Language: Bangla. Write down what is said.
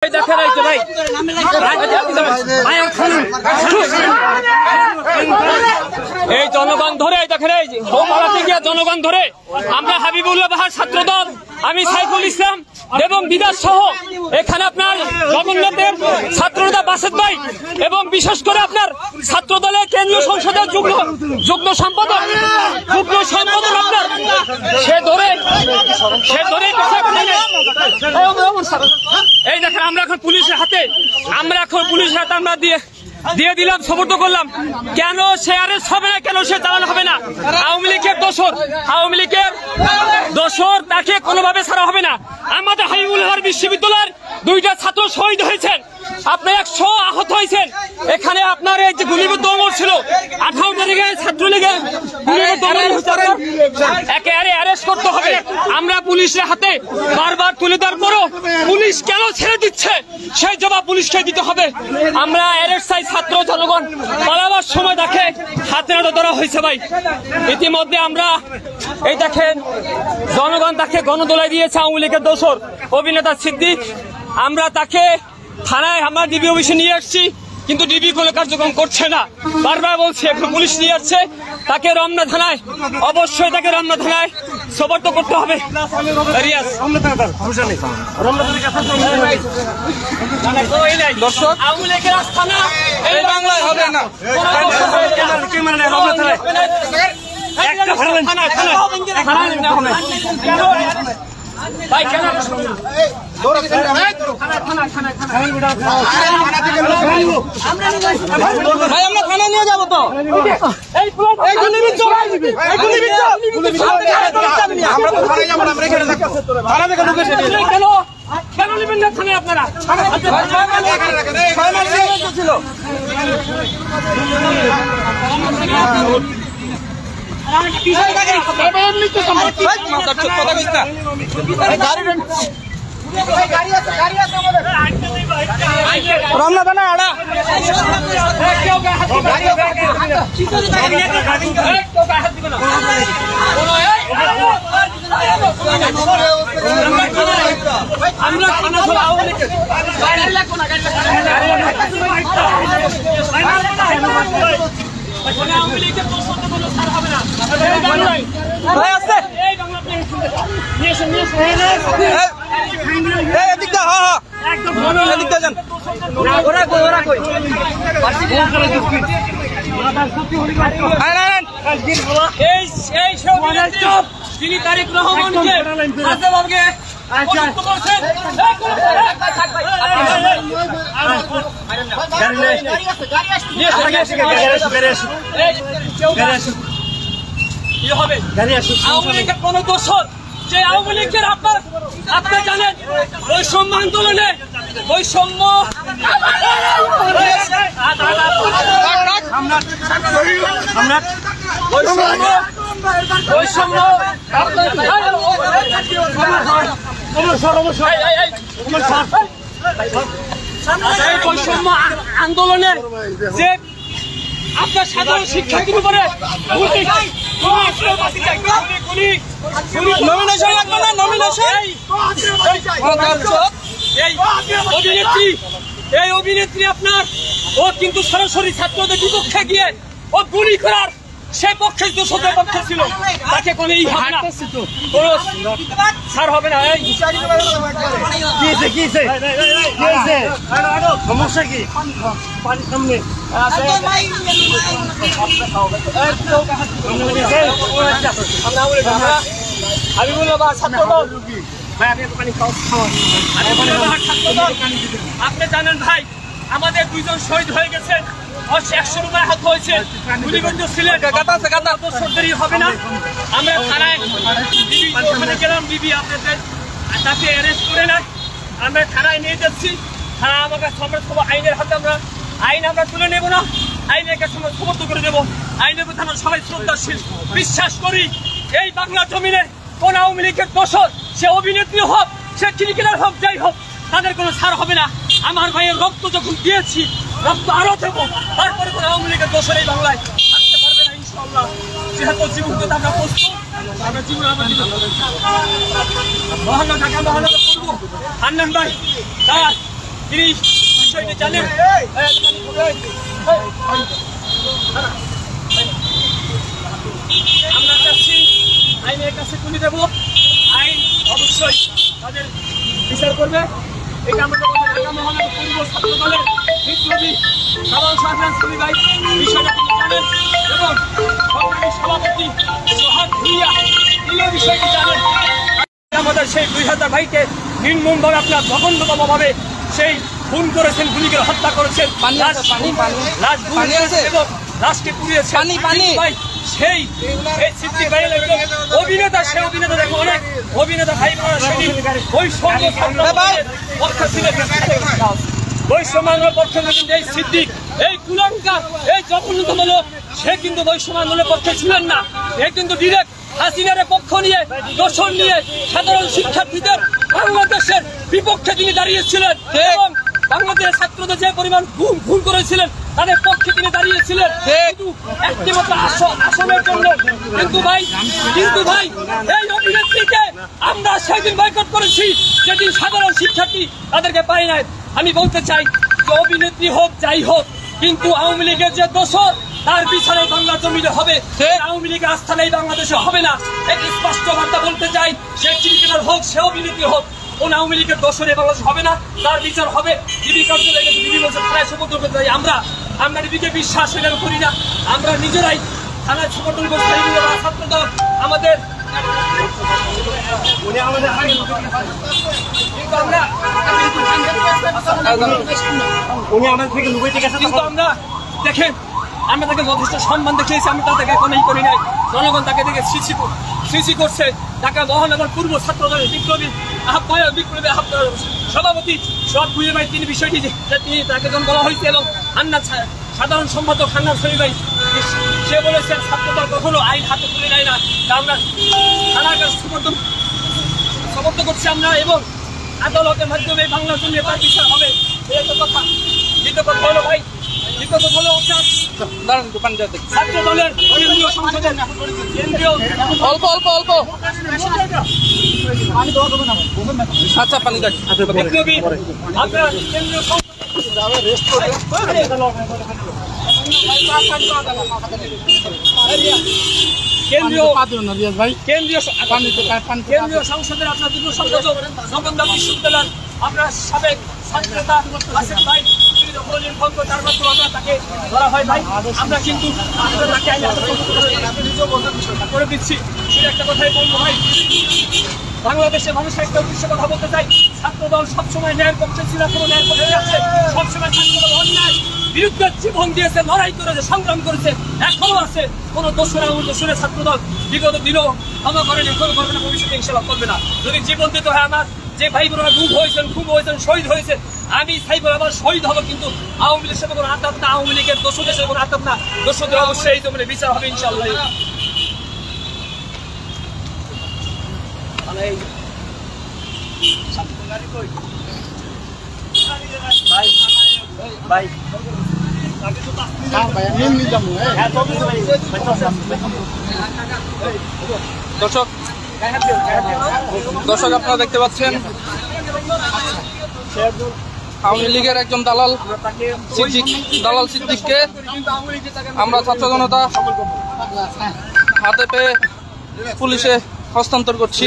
এই জনগণ ধরে দেখেন, এই হোমপাড়াতে গিয়ে জনগণ ধরে আমরা হাবিবুল্লাহ বাহার ছাত্রদল, আমি সাইফুল ইসলাম এবং বিদাস সহ এখানে আপনার জগন্নাথের ছাত্রদল বাসেদ ভাই এবং বিশেষ করে আপনার ছাত্রদলের কেন্দ্রীয় সংসদের যুগ্ম সম্পাদক আপনার সে ধরে এই দেখেন আমরা এখন পুলিশের হাতে আমরা দিয়ে দিলাম, সমর্থ করলাম। কেন সে আরেস্ট হবে না, কেন সে চালানো হবে না? আওয়ামী লীগের দোসর তাকে কোনোভাবে ছাড়া হবে না। আমাদের হাবিবুল্লাহ বিশ্ববিদ্যালয়ের 2টা ছাত্র শহীদ হয়েছেন, আপনার 100 আহত হয়েছেন। এখানে আপনার এই যে গুলিবিদ্ধ অমর ছিল 18 তারিখে ছাত্রলীগের একেবারে অ্যারেস্ট করতে হবে। আমরা পুলিশের হাতে বারবার তুলে দেওয়ার পরও পুলিশ কেন ছেড়ে দিচ্ছে সেই জবাব পুলিশকে দিতে হবে। আমরা অ্যারেস্ট চাই, ছাত্র জনগণ পালাবার সময় দেখে হাতে নাতে ধরা হয়েছে ভাই। ইতিমধ্যে আমরা এই দেখেন জনগণ তাকে গণদোলায় দিয়েছে আওয়ামী লীগের দোসর অভিনেতা সিদ্দিক। আমরা তাকে থানায় আমরা ডিবি অফিসে নিয়ে আসছি, কিন্তু ডিবি কোনো কার্যক্রম করছে না। বারবার বলছি এখন পুলিশ নিয়ে আসছে, তাকে রমনা থানায় অবশ্যই সোপর্দ করতে হবে। দর্শক আওয়ামী লীগের আস্থানা এই বাংলায় হবে না। ভাই কেন ভাই আমরা থানা নিয়ে যাবো তো। কেন নেবেন না থানায় আপনারা? রমনা থানা আড়া তিনি তারিক রহমানকে কোন দোষর যে আওয়ামী লীগের আপনি জানেন বৈষম্য আন্দোলনে বৈষম্য আন্দোলনে যে আপনার সাধারণ শিক্ষার্থীর উপরে এই অভিনেত্রী আপনার ও কিন্তু সরাসরি ছাত্রদের বিপক্ষে গিয়ে ও গুলি করার সে পক্ষে দোষদের পক্ষে ছিল, তাকে কোনো ছাড় হবে না। সমস্যা কি আপনি জানেন ভাই, আমাদের 2 জন শহীদ হয়ে গেছেন, 100 রুপায় হাত হয়েছে, গুলিবদ্ধ ছিলেন, দেরি হবে না। আমরা থানায় গেলাম, ডিবি আপনাদের তাকে অ্যারেস্ট করে নেয়, আমরা থানায় নিয়ে যাচ্ছি। থানা আমাকে আইনের হাতে আইন আমরা তুলে নেব না, আইনের কাছে আমরা সমর্থন করে দেবো। আইনের প্রতি আমরা সবাই শ্রদ্ধাশীল, বিশ্বাস করি এই বাংলা জমিনে কোন আওয়ামী লীগের দোষর, সে অভিনেত্রী হোক, সে ক্রিকেটার হোক, যাই হোক, তাদের কোনো ছাড় হবে না। আমার ভাইয়ের রক্ত যখন দিয়েছি, রক্ত আরো দেবো, তারপরে কোনো আওয়ামী লীগের দোষর এই বাংলায় আসতে পারবে না ইনশাআল্লাহ। যেহেতু জীবন আমরা প্রস্তুত, আমরা জীবন মহানগর ঢাকা মহানগর করবো। হান্নান ভাই তিনি বিষয়টি জানেন। আমরা চাচ্ছি আইনের কাছে তুলে দেব, আইন অবশ্যই তাদের বিচার করবে। এটা আমাদের ঢাকা মহানগর পূর্ব ছাত্র দলের বিপ্লবী সাধারণ সম্পাদক শ্রী ভাই বিষয়টা তিনি জানেন এবং সংগ্রামী সভাপতি সোহাগ ভুইয়া তিনিও বিষয়টি জানেন। আমাদের সেই 2000 ভাইকে নির্মমভাবে আপনার জঘন্যতমভাবে সেই খুন করেছেন, গুলি করে হত্যা করেছেন, এবং লাশকে পুড়িয়েছেন। ভাই সেই সিদ্দিক ভাই অভিনেতা, সেই অভিনেতা দেখো অনেক অভিনেতা ভাই বৈষম্যের পক্ষে এই সিদ্দিক, এই কুলাঙ্কার, এই জঘন্যতম লোক, সে কিন্তু বৈষম্য আন্দোলনের পক্ষে ছিলেন না। এ কিন্তু ডিরেক্ট হাসিনার পক্ষ নিয়ে, দোষণ নিয়ে সাধারণ শিক্ষার্থীদের বাংলাদেশের বিপক্ষে তিনি দাঁড়িয়েছিলেন এবং বাংলাদেশের ছাত্রদের যে পরিমাণ খুন করেছিলেন তাদের পক্ষে তিনি দাঁড়িয়েছিলেন একটিমাত্র আসনের জন্য। কিন্তু ভাই এই অভিনেত্রীকে আমরা সেদিন বয়কট করেছি, যেদিন সাধারণ শিক্ষার্থী তাদেরকে পাই নাই। আমি বলতে চাই যে অভিনেত্রী হোক যাই হোক, কিন্তু আওয়ামী লীগের যে দোষর তার বিচারে বাংলা জমিনে হবে, আওয়ামী লীগের আস্থা নেই বাংলাদেশে হবে না। এক স্পষ্ট বার্তা বলতে চাই, সে ক্রিকেটার হোক, সে অভিনেত্রী হোক, কোন আওয়ামী লীগের দোষরে বাংলাদেশ হবে না, তার বিচার হবে। ডিবি কার্যালয়ে ডিবি বলছে থানায় সমর্থন করতে চাই। আমরা ডিবিকে বিশ্বাস করি না, আমরা নিজেরাই থানায় সমর্থন করতে ছাত্র দল আমাদের কিন্তু আমরা দেখেন, আমরা তাকে যথেষ্ট সম্মান দেখিয়েছি, আমি তাকে কোনোই করি নাই। জনগণ তাকে দেখে সৃষ্টি করছে। ঢাকা মহানগর পূর্ব ছাত্র দলের বিপ্লবী সভাপতি সোহাগ ভুইয়া ভাই তিনি বিষয়টি তিনি তাকে যখন বলা হয়েছে এবং সাধারণ সম্পাদক হান্নান শরীফ ভাই সে বলেছেন ছাত্রদল কখনো আইন হাতে তুলে নেয় না, তা আমরা থানার কাছে সমর্থন করছি আমরা এবং আদালতের মাধ্যমে বাংলার জন্য তার বিচার হবে। এই একটা কথা। দ্বিতীয় কথা হলো ভাই, ছাত্র দলের কেন্দ্রীয় সংসদের অল্প আচ্ছা পানি আপনার কেন্দ্রীয় কেন্দ্রীয় সংসদের আপনার দুটো সংযোজক জগন্নাথ বিশ্ববিদ্যালয়ের আপনার সাবেক ছাত্রনেতা আসিফ ভাই তাকে ধরা হয় ভাই। আমরা কিন্তু করে দিচ্ছি, সেটা একটা কথাই বলবো ভাই। বাংলাদেশের মানুষের একটা উদ্দেশ্য কথা বলতে চাই, ছাত্রদল সবসময় ন্যায়ের পক্ষে ছিল, কোনো ন্যায়ের পক্ষে আছে, সবসময় ছাত্রদল অন্যায় বিরুদ্ধে জীবন দিয়েছে, লড়াই করেছে, সংগ্রাম করেছে, এখনো আছে। কোন দোষরে ছাত্রদল বিগত দিনও ক্ষমা করেন, এখনো করবে না, ভবিষ্যতে ইনশাল্লাহ করবে না। যদি জীবন দিতে হয় আমার যে ভাই বোনেরা খুব হয়েছেন, শহীদ হয়েছে, আমি সাইফুল আবার শহীদ হবো, কিন্তু আওয়ামী লীগের সাথে কোনো আতাত না, আওয়ামী লীগের দোষদের সাথে কোনো আতাত না। দোষদের অবশ্যই এই জমিনে বিচার হবে ইনশাল্লাহ। দর্শক আপনারা দেখতে পাচ্ছেন আওয়ামী লীগের একজন দালাল সিদ্দিককে আমরা ছাত্র জনতা হাতে পেয়ে পুলিশে হস্তান্তর করছি।